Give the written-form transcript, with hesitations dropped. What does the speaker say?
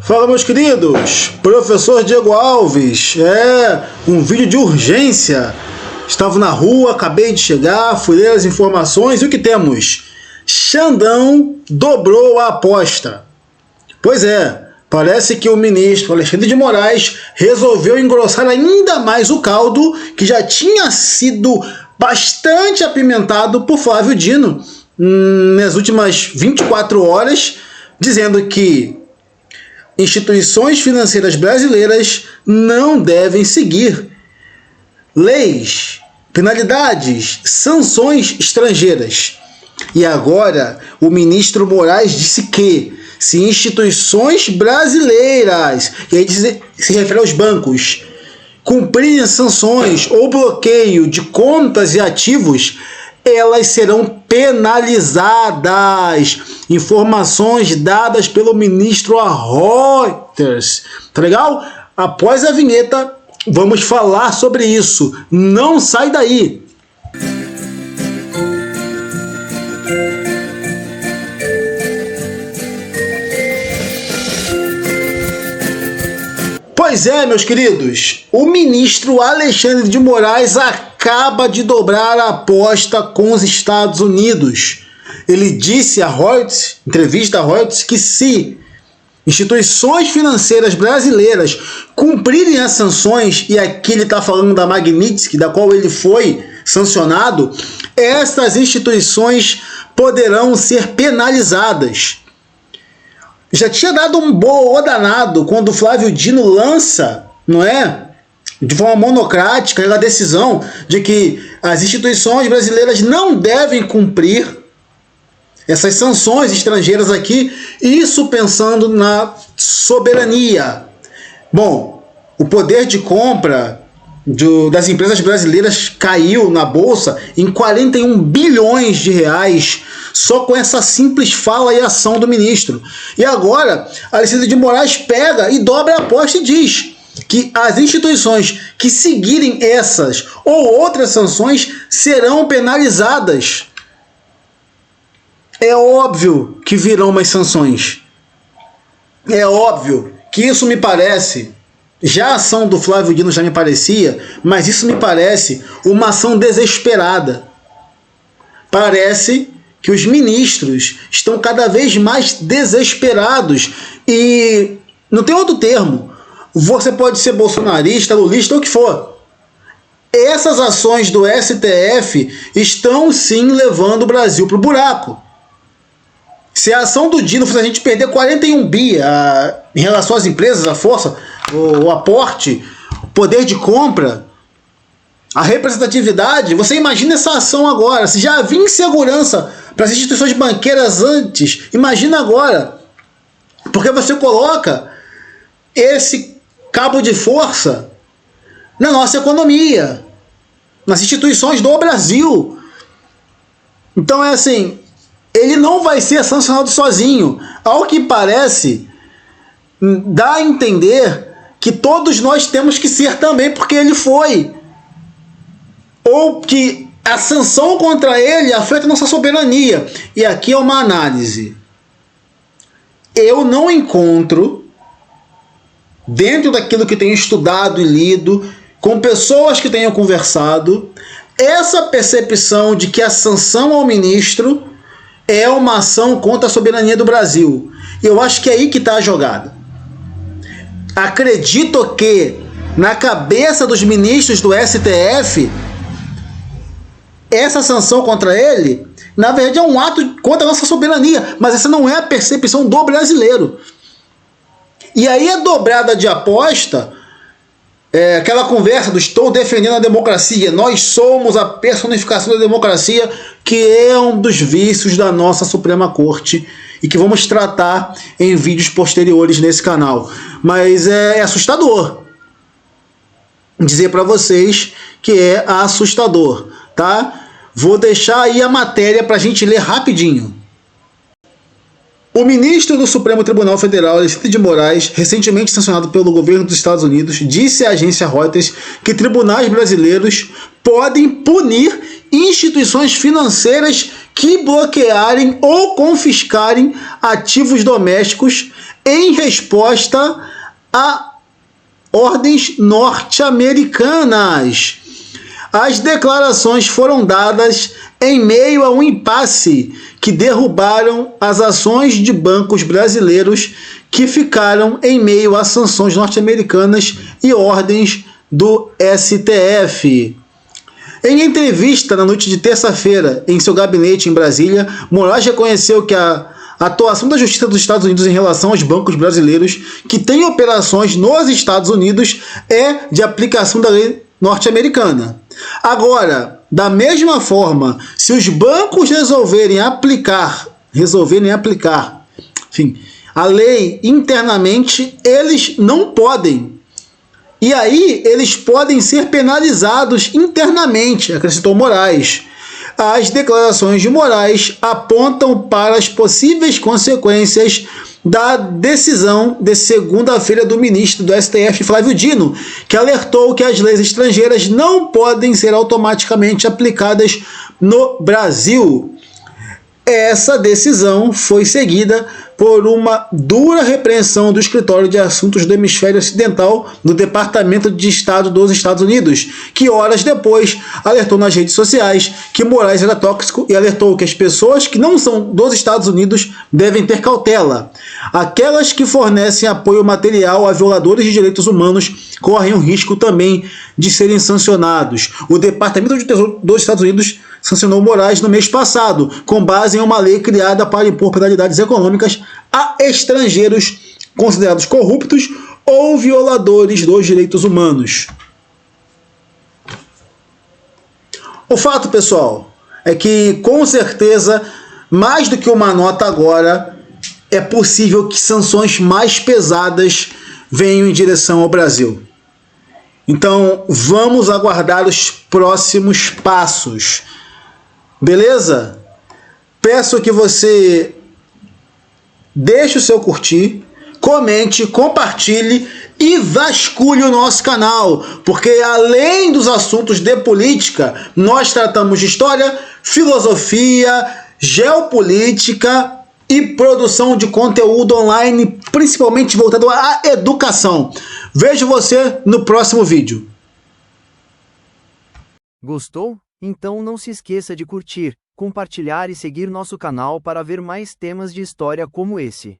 Fala, meus queridos, professor Diego Alves. Um vídeo de urgência. Estava na rua, acabei de chegar, fui ler as informações e o que temos? Xandão dobrou a aposta. Pois é, parece que o ministro Alexandre de Moraes resolveu engrossar ainda mais o caldo que já tinha sido bastante apimentado por Flávio Dino nas últimas 24 horas, dizendo que instituições financeiras brasileiras não devem seguir leis, penalidades, sanções estrangeiras. E agora o ministro Moraes disse que se instituições brasileiras, e aí se refere aos bancos, cumprirem sanções ou bloqueio de contas e ativos, elas serão penalizadas. Informações dadas pelo ministro a Reuters. Tá legal? Após a vinheta, vamos falar sobre isso. Não sai daí! Pois é, meus queridos, o ministro Alexandre de Moraes acaba de dobrar a aposta com os Estados Unidos. Ele disse a Reuters, entrevista a Reuters, que se instituições financeiras brasileiras cumprirem as sanções, e aqui ele está falando da Magnitsky, da qual ele foi sancionado, essas instituições poderão ser penalizadas. Já tinha dado um boa danado quando o Flávio Dino lança, não é? De forma monocrática, a decisão de que as instituições brasileiras não devem cumprir essas sanções estrangeiras aqui, isso pensando na soberania. Bom, o poder de compra das empresas brasileiras caiu na bolsa em 41 bilhões de reais só com essa simples fala e ação do ministro. E agora, Alexandre de Moraes pega e dobra a aposta e diz que as instituições que seguirem essas ou outras sanções serão penalizadas. É óbvio que virão umas sanções. É óbvio que isso me parece, já a ação do Flávio Dino já me parecia, mas isso me parece uma ação desesperada. Parece que os ministros estão cada vez mais desesperados e não tem outro termo. Você pode ser bolsonarista, lulista ou o que for. Essas ações do STF estão sim levando o Brasil para o buraco. Se a ação do Dino fez a gente perder 41 bi em relação às empresas, a força, o aporte, o poder de compra, a representatividade, você imagina essa ação agora. Se já havia insegurança para as instituições banqueiras antes, imagina agora. Porque você coloca esse cabo de força na nossa economia, nas instituições do Brasil. Então é assim, ele não vai ser sancionado sozinho. Ao que parece, dá a entender que todos nós temos que ser também, porque ele foi. Ou que a sanção contra ele afeta nossa soberania. E aqui é uma análise. Eu não encontro, dentro daquilo que tenho estudado e lido, com pessoas que tenham conversado, essa percepção de que a sanção ao ministro é uma ação contra a soberania do Brasil. E eu acho que é aí que está a jogada. Acredito que, na cabeça dos ministros do STF, essa sanção contra ele, na verdade, é um ato contra a nossa soberania, mas essa não é a percepção do brasileiro. E aí a dobrada de aposta, aquela conversa do estou defendendo a democracia, nós somos a personificação da democracia, que é um dos vícios da nossa Suprema Corte e que vamos tratar em vídeos posteriores nesse canal. Mas é assustador dizer para vocês que é assustador, tá? Vou deixar aí a matéria para a gente ler rapidinho. O ministro do Supremo Tribunal Federal, Alexandre de Moraes, recentemente sancionado pelo governo dos Estados Unidos, disse à agência Reuters que tribunais brasileiros podem punir instituições financeiras que bloquearem ou confiscarem ativos domésticos em resposta a ordens norte-americanas. As declarações foram dadas em meio a um impasse que derrubaram as ações de bancos brasileiros que ficaram em meio a sanções norte-americanas e ordens do STF. Em entrevista na noite de terça-feira em seu gabinete em Brasília, Moraes reconheceu que a atuação da Justiça dos Estados Unidos em relação aos bancos brasileiros que têm operações nos Estados Unidos é de aplicação da lei norte-americana. Agora, da mesma forma, se os bancos resolverem aplicar, enfim, a lei internamente, eles não podem. E aí, eles podem ser penalizados internamente, acrescentou Moraes. As declarações de Moraes apontam para as possíveis consequências da decisão de segunda-feira do ministro do STF, Flávio Dino, que alertou que as leis estrangeiras não podem ser automaticamente aplicadas no Brasil. Essa decisão foi seguida por uma dura repreensão do Escritório de Assuntos do Hemisfério Ocidental do Departamento de Estado dos Estados Unidos, que horas depois alertou nas redes sociais que Moraes era tóxico e alertou que as pessoas que não são dos Estados Unidos devem ter cautela. Aquelas que fornecem apoio material a violadores de direitos humanos correm o risco também de serem sancionados. O Departamento de Tesouro dos Estados Unidos sancionou Moraes no mês passado, com base em uma lei criada para impor penalidades econômicas a estrangeiros considerados corruptos ou violadores dos direitos humanos. O fato, pessoal, é que, com certeza, mais do que uma nota agora, é possível que sanções mais pesadas venham em direção ao Brasil. Então, vamos aguardar os próximos passos. Beleza? Peço que você deixe o seu curtir, comente, compartilhe e vasculhe o nosso canal, porque além dos assuntos de política, nós tratamos de história, filosofia, geopolítica e produção de conteúdo online, principalmente voltado à educação. Vejo você no próximo vídeo. Gostou? Então não se esqueça de curtir, compartilhar e seguir nosso canal para ver mais temas de história como esse.